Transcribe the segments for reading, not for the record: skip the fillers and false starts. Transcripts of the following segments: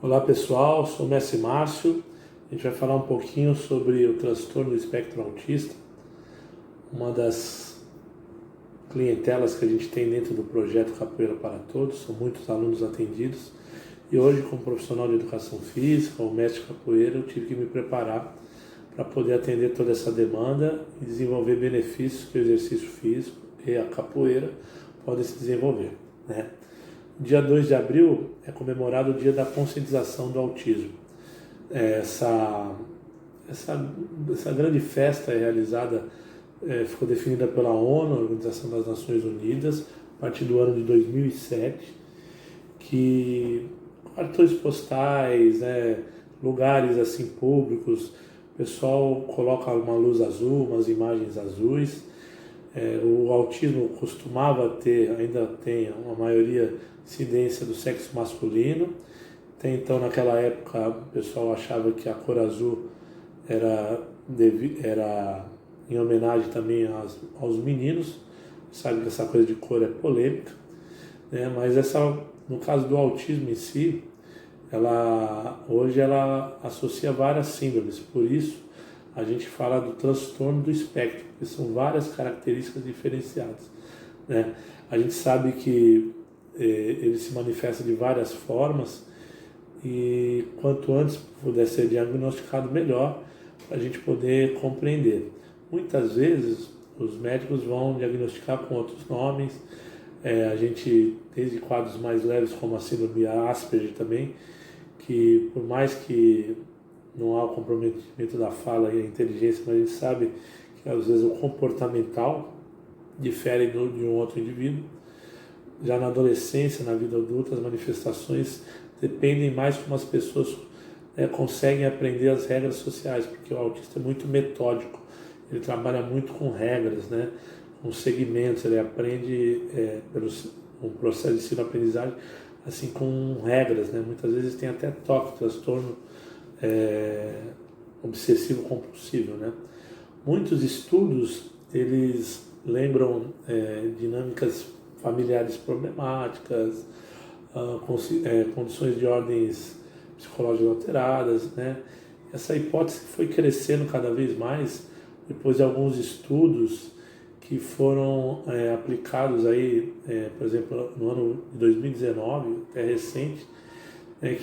Olá pessoal, sou o Mestre Márcio. A gente vai falar um pouquinho sobre o transtorno do espectro autista, uma das clientelas que a gente tem dentro do projeto Capoeira para Todos. São muitos alunos atendidos e hoje, como profissional de educação física, ou mestre capoeira, eu tive que me preparar para poder atender toda essa demanda e desenvolver benefícios que o exercício físico e a capoeira podem se desenvolver, né? Dia 2 de abril é comemorado o Dia da Conscientização do Autismo. Essa grande festa é realizada, ficou definida pela ONU, a Organização das Nações Unidas, a partir do ano de 2007, que cartões postais, lugares assim públicos, o pessoal coloca uma luz azul, umas imagens azuis. O autismo costumava ter, ainda tem, uma maioria incidência do sexo masculino. Então, naquela época, o pessoal achava que a cor azul era em homenagem também aos meninos. Sabe que essa coisa de cor é polêmica, né? Mas no caso do autismo em si, hoje ela associa várias síndromes. Por isso, a gente fala do transtorno do espectro, que são várias características diferenciadas, né? A gente sabe que ele se manifesta de várias formas e quanto antes puder ser diagnosticado, melhor, para a gente poder compreender. Muitas vezes os médicos vão diagnosticar com outros nomes, a gente, desde quadros mais leves como a síndrome Asperger também, que por mais que não há o comprometimento da fala e a inteligência, mas a gente sabe que às vezes o comportamental difere de um outro indivíduo. Já na adolescência, na vida adulta, as manifestações dependem mais como as pessoas conseguem aprender as regras sociais, porque o autista é muito metódico, ele trabalha muito com regras, né, com segmentos, ele aprende pelo um processo de ensino-aprendizagem, assim, com regras, né? Muitas vezes tem até TOC, transtorno obsessivo compulsivo, né? Muitos estudos eles lembram dinâmicas familiares problemáticas, condições de ordens psicológicas alteradas, né? Essa hipótese foi crescendo cada vez mais depois de alguns estudos que foram aplicados aí, por exemplo, no ano de 2019, até recente,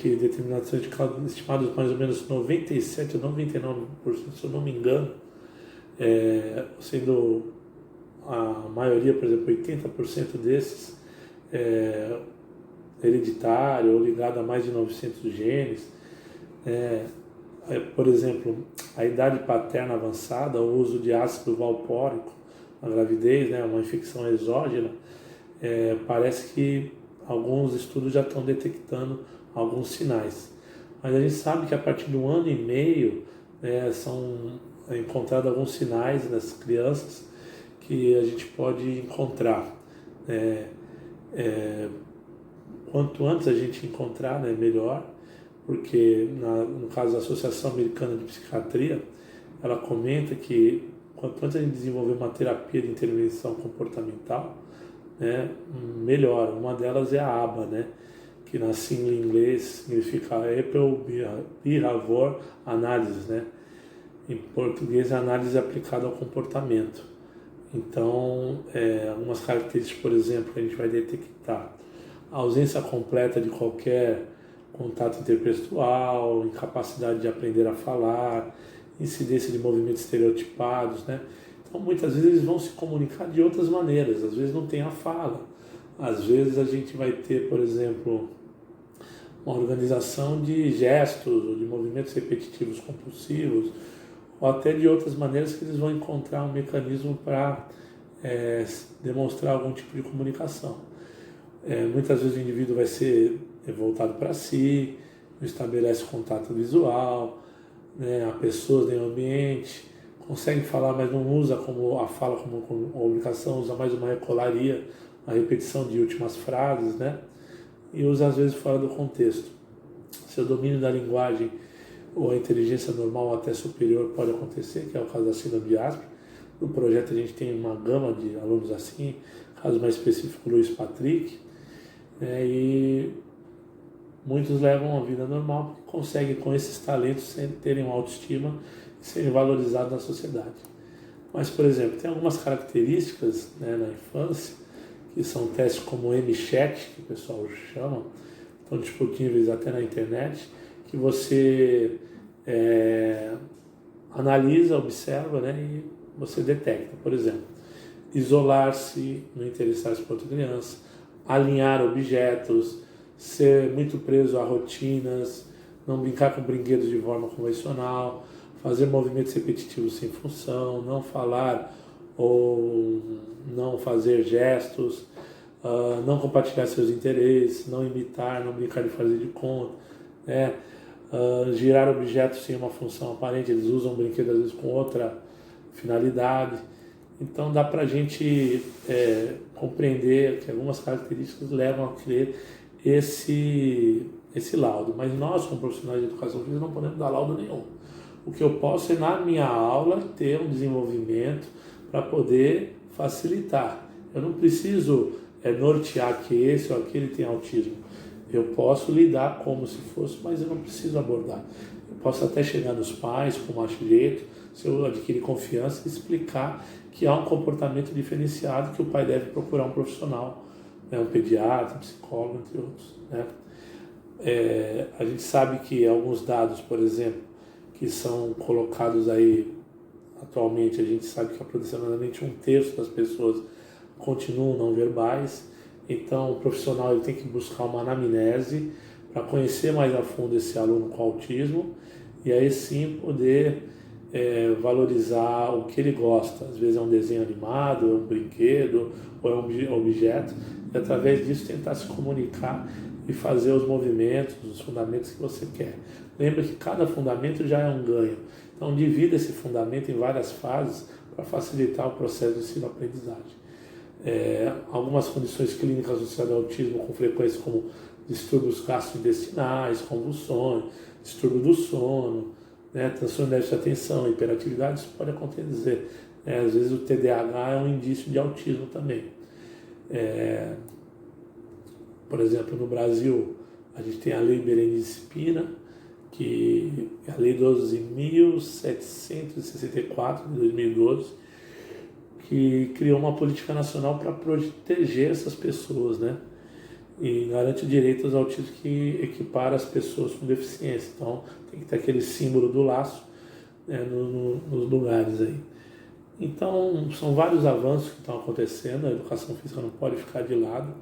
que determinações de casos estimados mais ou menos 97 ou 99%, se eu não me engano, sendo a maioria, por exemplo, 80% desses hereditário ou ligado a mais de 900 genes. Por exemplo, a idade paterna avançada, o uso de ácido valpórico na gravidez, né, uma infecção exógena, parece que alguns estudos já estão detectando alguns sinais. Mas a gente sabe que a partir de 1 ano e meio são encontrados alguns sinais nas crianças que a gente pode encontrar. Quanto antes a gente encontrar, né, melhor, porque no caso da Associação Americana de Psiquiatria, ela comenta que quanto antes a gente desenvolver uma terapia de intervenção comportamental, né, melhor. Uma delas é a ABA, né, que na sigla em inglês significa Apple Behavior Analysis, né? Em português, a análise aplicada ao comportamento. Então, algumas características, por exemplo, que a gente vai detectar: a ausência completa de qualquer contato interpessoal, incapacidade de aprender a falar, incidência de movimentos estereotipados, né? Então, muitas vezes eles vão se comunicar de outras maneiras, às vezes não tem a fala, às vezes a gente vai ter, por exemplo, uma organização de gestos, de movimentos repetitivos compulsivos, ou até de outras maneiras que eles vão encontrar um mecanismo para demonstrar algum tipo de comunicação. Muitas vezes o indivíduo vai ser voltado para si, não estabelece contato visual, né, a pessoas nem o ambiente, consegue falar, mas não usa a fala como comunicação, usa mais uma recolaria, uma repetição de últimas frases, né, e usa às vezes fora do contexto. Seu domínio da linguagem ou a inteligência normal até superior pode acontecer, que é o caso da síndrome de Asperger. No projeto a gente tem uma gama de alunos assim, caso mais específico, Luiz Patrick, e muitos levam uma vida normal porque conseguem com esses talentos terem uma autoestima e serem valorizados na sociedade. Mas, por exemplo, tem algumas características, né, na infância, que são testes como o MCHAT, que o pessoal chama, estão disponíveis até na internet, que você analisa, observa, né, e você detecta. Por exemplo, isolar-se, não interessar-se por outra criança, alinhar objetos, ser muito preso a rotinas, não brincar com brinquedos de forma convencional, fazer movimentos repetitivos sem função, não falar ou não fazer gestos, não compartilhar seus interesses, não imitar, não brincar de fazer de conta, né? Girar objetos sem uma função aparente, eles usam o brinquedo às vezes com outra finalidade. Então dá para a gente compreender que algumas características levam a crer esse laudo. Mas nós, como profissionais de educação física, não podemos dar laudo nenhum. O que eu posso é, na minha aula, ter um desenvolvimento para poder facilitar. Eu não preciso nortear que esse ou aquele tem autismo. Eu posso lidar como se fosse, mas eu não preciso abordar. Eu posso até chegar nos pais com mais jeito, se eu adquirir confiança, e explicar que há um comportamento diferenciado que o pai deve procurar um profissional, né, um pediatra, um psicólogo, entre outros, né? A gente sabe que alguns dados, por exemplo, que são colocados aí atualmente, a gente sabe que aproximadamente 1/3 das pessoas continuam não verbais. Então, o profissional ele tem que buscar uma anamnese para conhecer mais a fundo esse aluno com autismo e aí sim poder valorizar o que ele gosta. Às vezes é um desenho animado, é um brinquedo ou é um objeto, e através disso tentar se comunicar e fazer os movimentos, os fundamentos que você quer. Lembra que cada fundamento já é um ganho. Então, divida esse fundamento em várias fases para facilitar o processo de ensino-aprendizagem. Algumas condições clínicas associadas ao autismo com frequência, como distúrbios gastrointestinais, convulsões, distúrbio do sono, né, transtorno de déficit de atenção, hiperatividade, isso pode acontecer. Às vezes o TDAH é um indício de autismo também. Por exemplo, no Brasil, a gente tem a Lei Berenice Pina, que é a Lei 12.764, de 2012, que criou uma política nacional para proteger essas pessoas, né? E garante o direito aos autistas que equipara as pessoas com deficiência. Então, tem que ter aquele símbolo do laço, né, nos lugares aí. Então, são vários avanços que estão acontecendo, a educação física não pode ficar de lado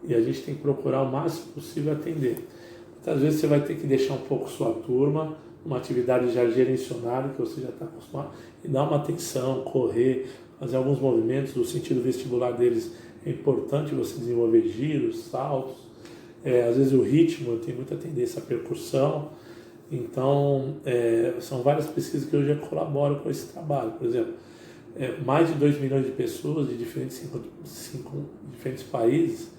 e a gente tem que procurar o máximo possível atender. Muitas vezes você vai ter que deixar um pouco sua turma, uma atividade já gerenciada, que você já está acostumado, e dar uma atenção, correr, fazer alguns movimentos. O sentido vestibular deles é importante você desenvolver giros, saltos. Às vezes o ritmo tem muita tendência à percussão. Então, são várias pesquisas que hoje colaboram com esse trabalho. Por exemplo, mais de 2 milhões de pessoas de diferentes países,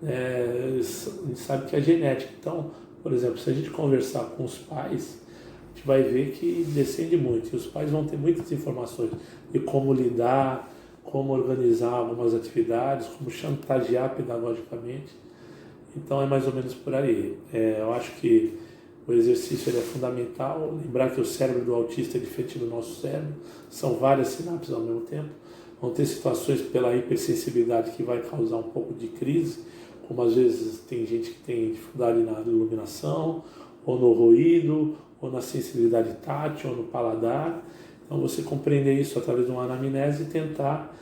a gente sabe que é genética. Então, por exemplo, se a gente conversar com os pais, a gente vai ver que descende muito. E os pais vão ter muitas informações de como lidar, como organizar algumas atividades, como chantagear pedagogicamente. Então, é mais ou menos por aí. Eu acho que o exercício é fundamental. Lembrar que o cérebro do autista é diferente do nosso cérebro. São várias sinapses ao mesmo tempo. Vão ter situações pela hipersensibilidade que vai causar um pouco de crise, como às vezes tem gente que tem dificuldade na iluminação, ou no ruído, ou na sensibilidade tátil, ou no paladar. Então, você compreender isso através de uma anamnese e tentar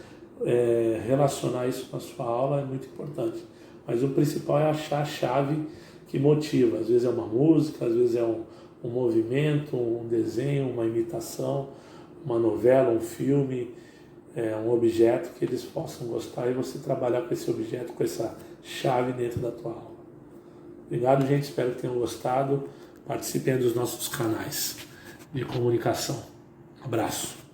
relacionar isso com a sua aula é muito importante. Mas o principal é achar a chave que motiva. Às vezes é uma música, às vezes é um movimento, um desenho, uma imitação, uma novela, um filme, um objeto que eles possam gostar e você trabalhar com esse objeto, com essa chave dentro da tua aula. Obrigado, gente. Espero que tenham gostado. Participem dos nossos canais de comunicação. Abraço.